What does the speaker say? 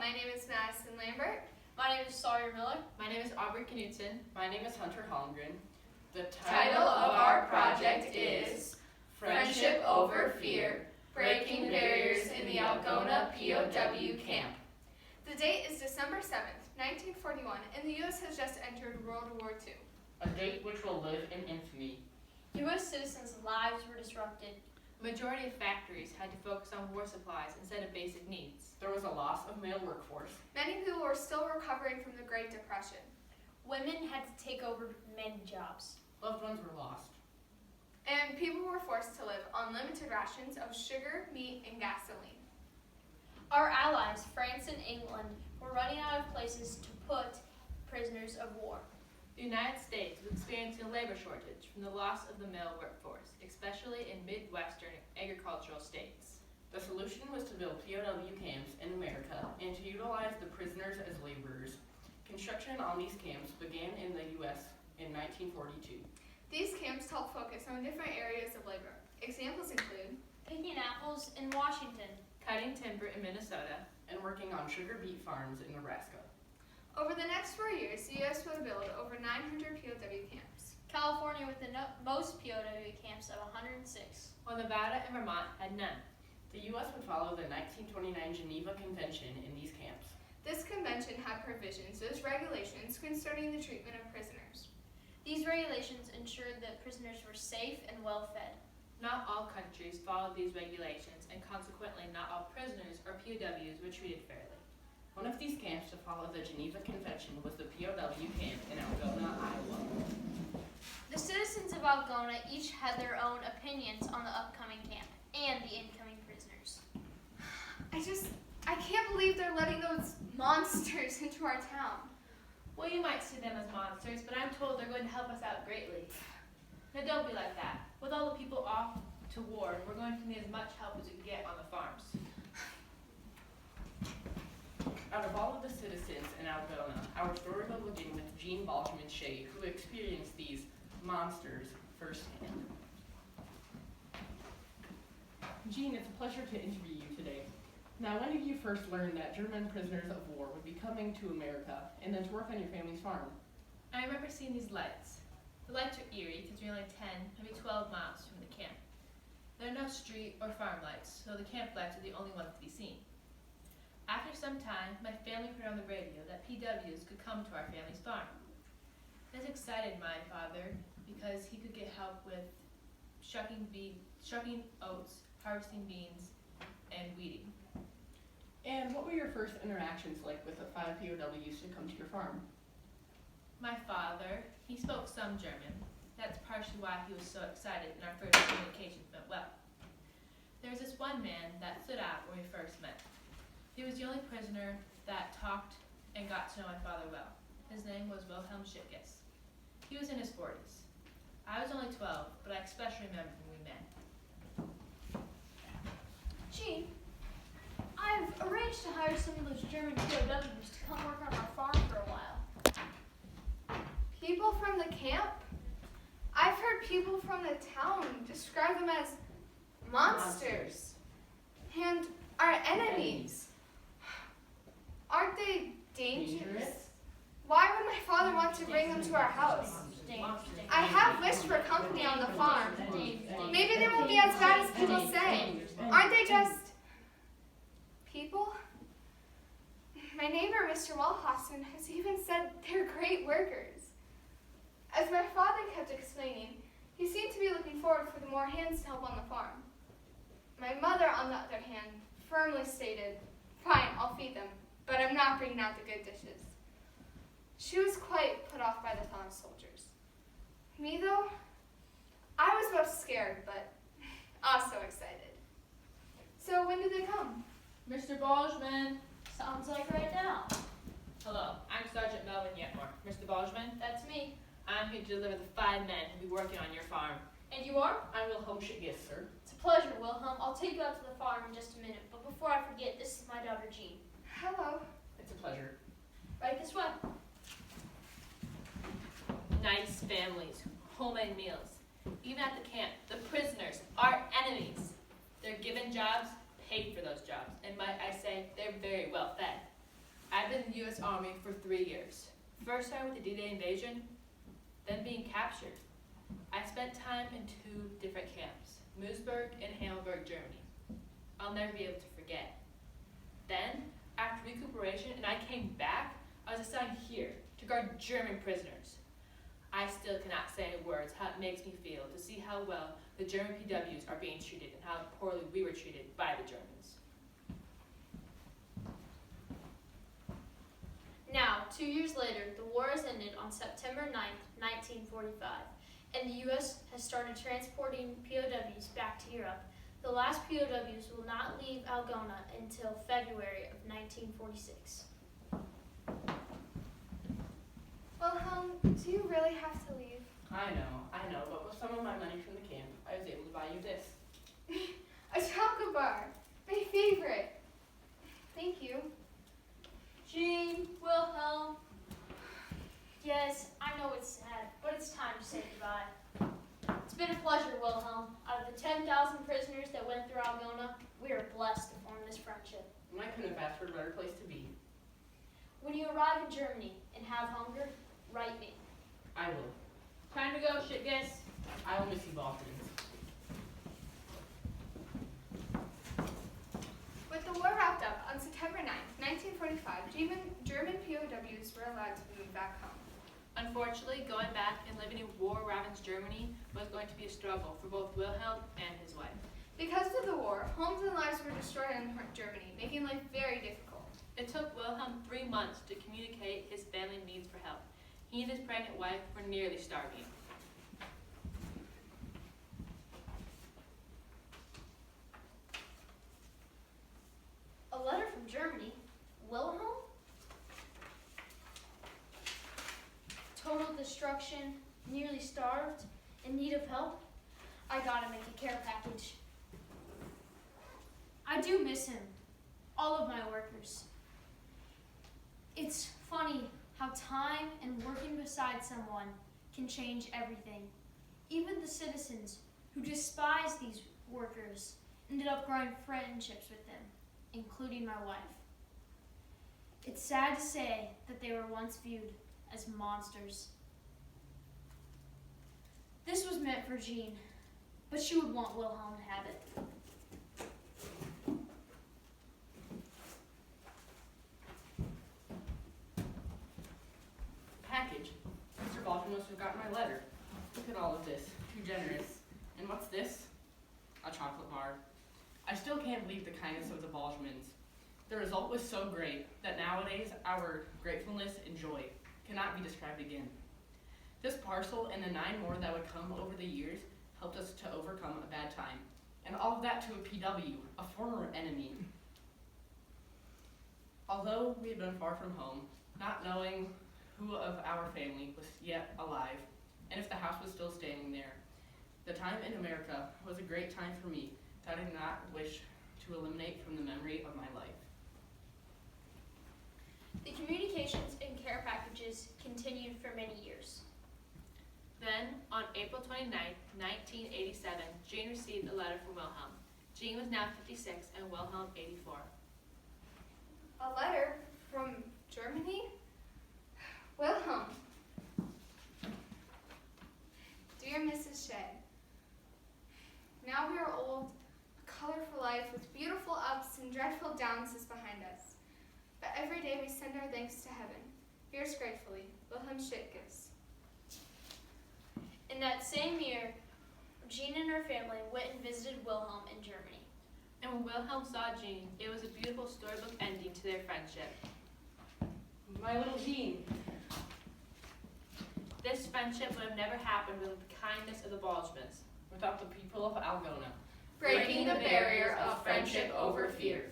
My name is Madison Lambert. My name is Sawyer Miller. My name is Aubrey Knudtson. My name is Hunter Hallengren. The title of our project is Friendship Over Fear, Breaking Barriers in the Algona POW Camp. The date is December 7th, 1941, and the U.S. has just entered World War II. A date which will live in infamy. U.S. citizens' lives were disrupted. The majority of factories had to focus on war supplies instead of basic needs. There was a loss of male workforce. Many people were still recovering from the Great Depression. Women had to take over many jobs. Loved ones were lost. And people were forced to live on limited rations of sugar, meat, and gasoline. Our allies, France and England, were running out of places to put prisoners of war. The United States was experiencing a labor shortage from the loss of the male workforce, especially in Midwestern agricultural states. The solution was to build POW camps in America and to utilize the prisoners as laborers. Construction on these camps began in the U.S. in 1942. These camps helped focus on different areas of labor. Examples include picking apples in Washington, cutting timber in Minnesota, and working on sugar beet farms in Nebraska. Over the next 4 years, the U.S. would build over 900 POW camps. California with the most POW camps of 106, while Nevada and Vermont had none. The U.S. would follow the 1929 Geneva Convention in these camps. This convention had provisions as regulations concerning the treatment of prisoners. These regulations ensured that prisoners were safe and well fed. Not all countries followed these regulations, and consequently not all prisoners or POWs were treated fairly. One of these camps to follow the Geneva Convention was the POW camp in Algona, Iowa. The citizens of Algona each had their own opinions on the upcoming camp and the incoming prisoners. I can't believe they're letting those monsters into our town. Well, you might see them as monsters, but I'm told they're going to help us out greatly. Now don't be like that. With all the people off to war, we're going to need as much help as we can get on the farms. Out of all of the citizens in Algona, our story will begin with Jean Balchman Shea, who experienced these monsters firsthand. Jean, it's a pleasure to interview you today. Now, when did you first learn that German prisoners of war would be coming to America and then to work on your family's farm? I remember seeing these lights. The lights are eerie because we're only 10, maybe 12 miles from the camp. There are no street or farm lights, so the camp lights are the only ones to be seen. After some time, my family heard on the radio that PWs could come to our family's farm. This excited my father because he could get help with shucking oats, harvesting beans, and weeding. And what were your first interactions like with the 5 POWs to come to your farm? My father, he spoke some German. That's partially why he was so excited and our first communications went well. There was this one man that stood out when we first met. He was the only prisoner that talked and got to know my father well. His name was Wilhelm Schittkes. He was in his 40s. I was only 12, but I especially remember when we met. Gene, I've arranged to hire some of those German POWs to come work on our farm for a while. People from the camp? I've heard people from the town describe them as monsters. And our enemies. Aren't they dangerous? Why would my father want to bring them to our house? I have wished for company on the farm. Maybe they won't be as bad as people say. Aren't they just people? My neighbor, Mr. Walhausen, has even said they're great workers. As my father kept explaining, he seemed to be looking forward for the more hands to help on the farm. My mother, on the other hand, firmly stated, "Fine, I'll feed them, but I'm not bringing out the good dishes." She was quite put off by the thought of soldiers. Me, though, I was both scared, but also excited. So when did they come? Mr. Balchman. Sounds like right now. Hello, I'm Sergeant Melvin Yetmore. Mr. Balchman, That's me. I'm here to deliver the 5 men who'll be working on your farm. And you are? I'm Wilhelm Schittkes, sir. It's a pleasure, Wilhelm. I'll take you out to the farm in just a minute, but before I forget, this is my daughter, Jean. Hello. It's a pleasure. Right this way. Nice families, homemade meals. Even at the camp, the prisoners are enemies. They're given jobs, paid for those jobs, and might I say, they're very well fed. I've been in the U.S. Army for 3 years. First starting with the D-Day invasion, then being captured. I spent time in 2 different camps, Moosburg and Hallengren, Germany. I'll never be able to forget. Then, after recuperation and I came back, I was assigned here to guard German prisoners. I still cannot say in words how it makes me feel to see how well the German PWs are being treated and how poorly we were treated by the Germans. Now, 2 years later, the war has ended on September 9th, 1945, and the U.S. has started transporting POWs back to Europe. The last POWs will not leave Algona until February of 1946. Wilhelm, do you really have to leave? I know, but with some of my money from the camp, I was able to buy you this. A chocolate bar. My favorite. Thank you. Jean, Wilhelm. Yes, I know it's sad, but it's time to say goodbye. It's been a pleasure, Wilhelm. Out of the 10,000 prisoners that went through Algona, we are blessed to form this friendship. And I couldn't have asked for a better place to be. When you arrive in Germany and have hunger, write me. I will. Time to go, shit guys. I will miss you, Boston. With the war wrapped up on September 9th, 1945, German POWs were allowed to move back home. Unfortunately, going back and living in war-ravaged Germany was going to be a struggle for both Wilhelm and his wife. Because of the war, homes and lives were destroyed in Germany, making life very difficult. It took Wilhelm 3 months to communicate his family needs for help. He and his pregnant wife were nearly starving. A letter from Germany? Wilhelm? Total destruction, nearly starved, in need of help? I gotta make a care package. I do miss him. All of my workers. It's funny how time and working beside someone can change everything. Even the citizens who despise these workers ended up growing friendships with them, including my wife. It's sad to say that they were once viewed as monsters. This was meant for Jean, but she would want Wilhelm to have it. Package. Mr. Baldwin must have gotten my letter. Look at all of this. Too generous. And what's this? A chocolate bar. I still can't believe the kindness of the Baldwins. The result was so great that nowadays our gratefulness and joy cannot be described again. This parcel and the 9 more that would come over the years helped us to overcome a bad time. And all of that to a PW, a former enemy. Although we had been far from home, not knowing who of our family was yet alive, and if the house was still standing there, the time in America was a great time for me that I did not wish to eliminate from the memory of my life. The communications and care packages continued for many years. Then, on April 29th, 1987, Jean received a letter from Wilhelm. Jean was now 56 and Wilhelm 84. A letter from Germany? Wilhelm. Dear Mrs. Shea, now we are old, a colorful life with beautiful ups and dreadful downs is behind us. But every day we send our thanks to heaven. Yours gratefully, Wilhelm Schittges. In that same year, Jean and her family went and visited Wilhelm in Germany. And when Wilhelm saw Jean, it was a beautiful storybook ending to their friendship. My little Jean. This friendship would have never happened without the kindness of the Baldwins. Without the people of Algona. Breaking the barrier of friendship over fear.